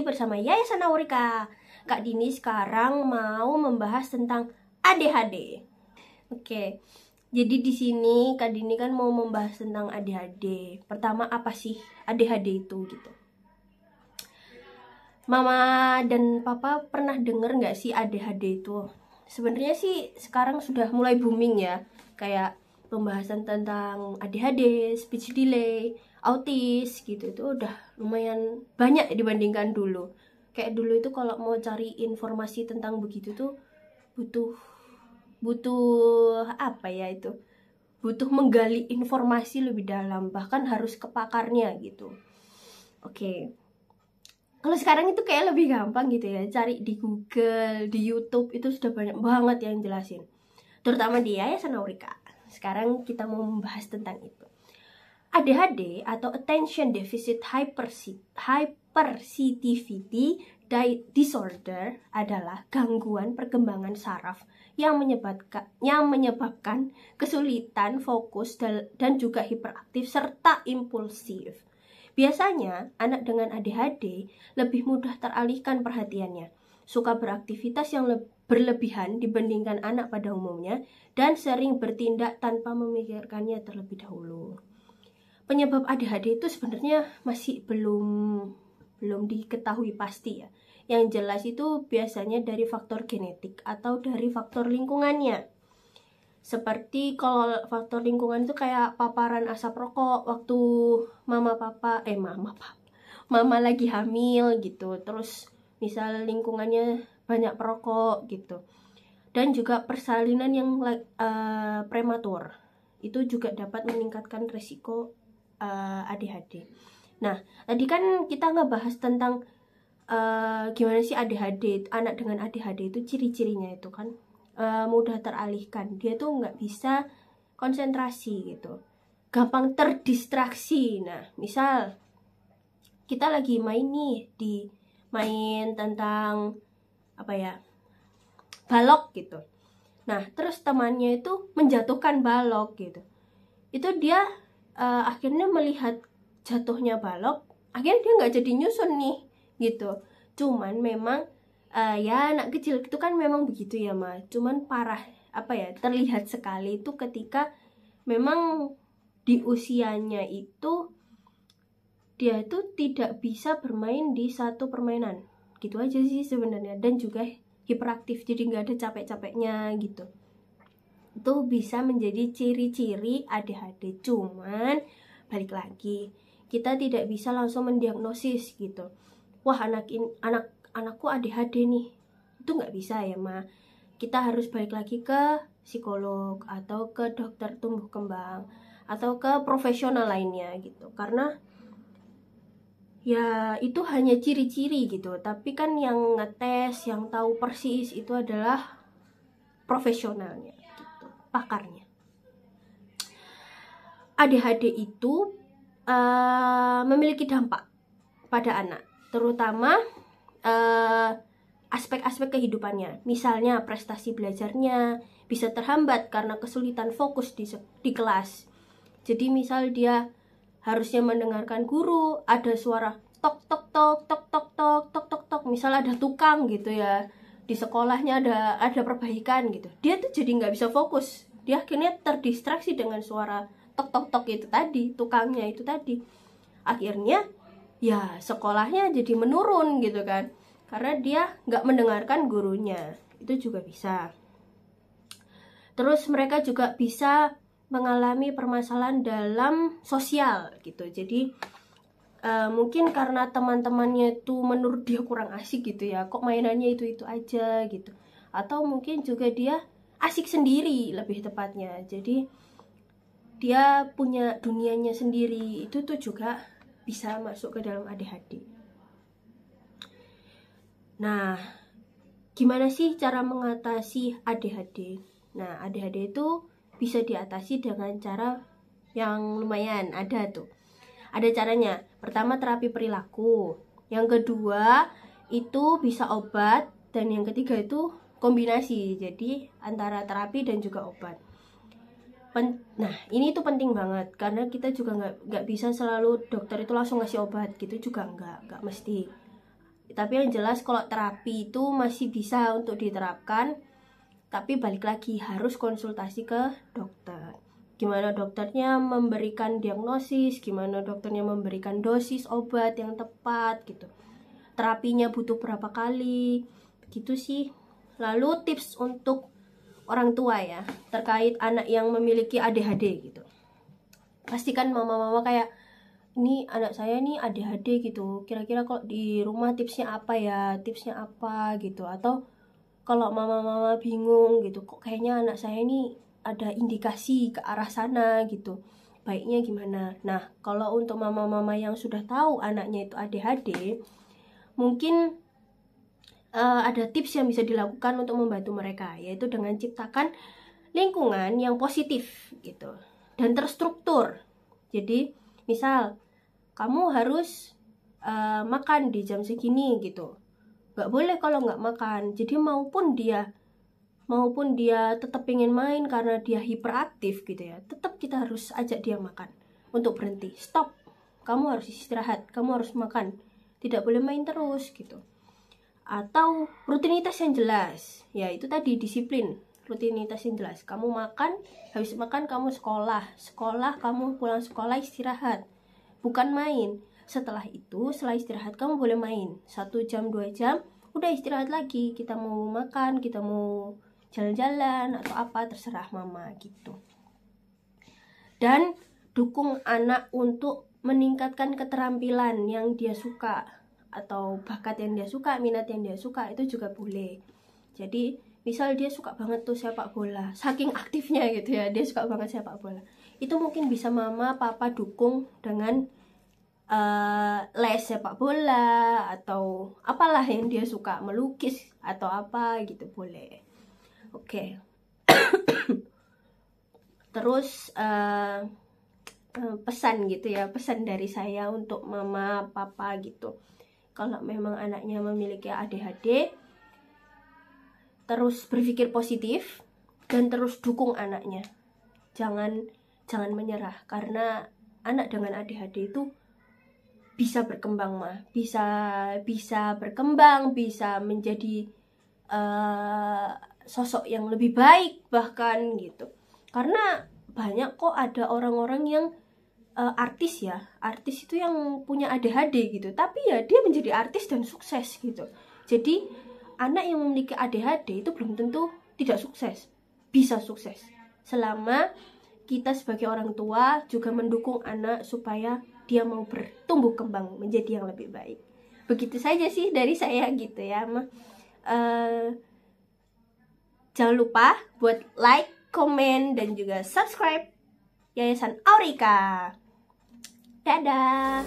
lagi bersama Yayasan Aurika. Kak Dini sekarang mau membahas tentang ADHD. Oke, jadi di sini Kak Dini kan mau membahas tentang ADHD. Pertama, apa sih ADHD itu gitu? Mama dan Papa pernah denger nggak sih ADHD itu? Sebenarnya sih sekarang sudah mulai booming ya, kayak pembahasan tentang ADHD, speech delay, autis gitu, itu udah lumayan banyak dibandingkan dulu. Kayak dulu itu kalau mau cari informasi tentang begitu tuh butuh apa ya itu? Butuh menggali informasi lebih dalam, bahkan harus ke pakarnya gitu. Oke. Kalau sekarang itu kayak lebih gampang gitu ya, cari di Google, di YouTube itu sudah banyak banget yang jelasin. Terutama di Yayasan Aurika. Sekarang kita mau membahas tentang itu. ADHD atau Attention Deficit Hypersensitivity Disorder adalah gangguan perkembangan saraf yang menyebabkan kesulitan fokus dan juga hiperaktif serta impulsif. Biasanya, anak dengan ADHD lebih mudah teralihkan perhatiannya, suka beraktivitas yang berlebihan dibandingkan anak pada umumnya, dan sering bertindak tanpa memikirkannya terlebih dahulu. Penyebab ADHD itu sebenarnya masih belum diketahui pasti ya. Yang jelas itu biasanya dari faktor genetik atau dari faktor lingkungannya. Seperti kalau faktor lingkungan itu kayak paparan asap rokok waktu mama lagi hamil gitu. Terus misal lingkungannya banyak perokok gitu. Dan juga persalinan yang prematur. Itu juga dapat meningkatkan resiko ADHD. Nah, tadi kan kita ngebahas tentang gimana sih ADHD, anak dengan ADHD itu ciri-cirinya itu kan mudah teralihkan, dia tuh nggak bisa konsentrasi gitu, gampang terdistraksi. Nah, misal kita lagi main tentang apa ya, balok gitu. Nah, terus temannya itu menjatuhkan balok gitu, itu dia akhirnya melihat jatuhnya balok, akhirnya dia nggak jadi nyusun nih gitu. Cuman memang ya anak kecil itu kan memang begitu ya cuman parah terlihat sekali itu ketika memang di usianya itu dia itu tidak bisa bermain di satu permainan gitu aja sih sebenarnya, dan juga hiperaktif, jadi nggak ada capek-capeknya gitu. Itu bisa menjadi ciri-ciri ADHD. Cuman balik lagi, kita tidak bisa langsung mendiagnosis gitu, wah anakku ADHD nih, itu nggak bisa ya kita harus balik lagi ke psikolog atau ke dokter tumbuh kembang atau ke profesional lainnya gitu, karena ya itu hanya ciri-ciri gitu, tapi kan yang ngetes, yang tahu persis itu adalah profesionalnya gitu, pakarnya. ADHD itu memiliki dampak pada anak, terutama aspek-aspek kehidupannya. Misalnya prestasi belajarnya bisa terhambat karena kesulitan fokus di kelas. Jadi misal dia harusnya mendengarkan guru, ada suara tok tok tok tok tok tok tok tok tok, misal ada tukang gitu ya, di sekolahnya ada perbaikan gitu, dia tuh jadi nggak bisa fokus, dia akhirnya terdistraksi dengan suara tok tok tok itu tadi, tukangnya itu tadi. Akhirnya ya sekolahnya jadi menurun gitu kan, karena dia nggak mendengarkan gurunya. Itu juga bisa. Terus mereka juga bisa mengalami permasalahan dalam sosial gitu. Jadi mungkin karena teman-temannya itu menurut dia kurang asik gitu ya, kok mainannya itu aja gitu. Atau mungkin juga dia asik sendiri lebih tepatnya, jadi dia punya dunianya sendiri. Itu tuh juga bisa masuk ke dalam ADHD. Nah, gimana sih cara mengatasi ADHD? Nah, ADHD itu bisa diatasi dengan cara yang lumayan, ada caranya. Pertama, terapi perilaku. Yang kedua itu bisa obat, dan yang ketiga itu kombinasi, jadi antara terapi dan juga obat. Nah, ini tuh penting banget, karena kita juga nggak bisa selalu dokter itu langsung ngasih obat gitu juga, nggak mesti. Tapi yang jelas kalau terapi itu masih bisa untuk diterapkan, tapi balik lagi harus konsultasi ke dokter. Gimana dokternya memberikan diagnosis, gimana dokternya memberikan dosis obat yang tepat gitu. Terapinya butuh berapa kali, begitu sih. Lalu tips untuk orang tua ya, terkait anak yang memiliki ADHD gitu. Pastikan mama-mama kayak, ini anak saya nih ADHD gitu, kira-kira kalau di rumah tipsnya apa ya, gitu. Atau kalau mama-mama bingung gitu, kok kayaknya anak saya ini ada indikasi ke arah sana gitu, baiknya gimana. Nah, kalau untuk mama-mama yang sudah tahu anaknya itu ADHD, mungkin ada tips yang bisa dilakukan untuk membantu mereka, yaitu dengan ciptakan lingkungan yang positif gitu dan terstruktur. Jadi misal kamu harus makan di jam segini gitu, nggak boleh kalau nggak makan. Jadi maupun dia tetap pengen main karena dia hiperaktif gitu ya, tetap kita harus ajak dia makan untuk berhenti, stop, kamu harus istirahat, kamu harus makan, tidak boleh main terus gitu. Atau rutinitas yang jelas, ya itu tadi disiplin, rutinitas yang jelas. Kamu makan, habis makan kamu sekolah kamu pulang sekolah istirahat, bukan main. Setelah istirahat kamu boleh main 1 jam 2 jam, udah istirahat lagi, kita mau makan, kita mau jalan-jalan atau apa, terserah mama gitu. Dan dukung anak untuk meningkatkan keterampilan yang dia suka, atau bakat yang dia suka, minat yang dia suka, itu juga boleh. Jadi misal dia suka banget tuh sepak bola, saking aktifnya gitu ya, dia suka banget sepak bola, itu mungkin bisa mama papa dukung dengan les sepak bola atau apalah yang dia suka, melukis atau apa gitu, boleh. Oke. Terus pesan gitu ya, pesan dari saya untuk mama papa gitu, kalau memang anaknya memiliki ADHD, terus berpikir positif dan terus dukung anaknya. Jangan menyerah, karena anak dengan ADHD itu bisa berkembang bisa berkembang, bisa menjadi sosok yang lebih baik bahkan gitu. Karena banyak kok ada orang-orang yang artis itu yang punya ADHD gitu, tapi ya dia menjadi artis dan sukses gitu. Jadi anak yang memiliki ADHD itu belum tentu tidak sukses, bisa sukses selama kita sebagai orang tua juga mendukung anak supaya dia mau bertumbuh kembang menjadi yang lebih baik. Begitu saja sih dari saya gitu ya. Jangan lupa buat like, komen, dan juga subscribe Yayasan Aurika. Dadah.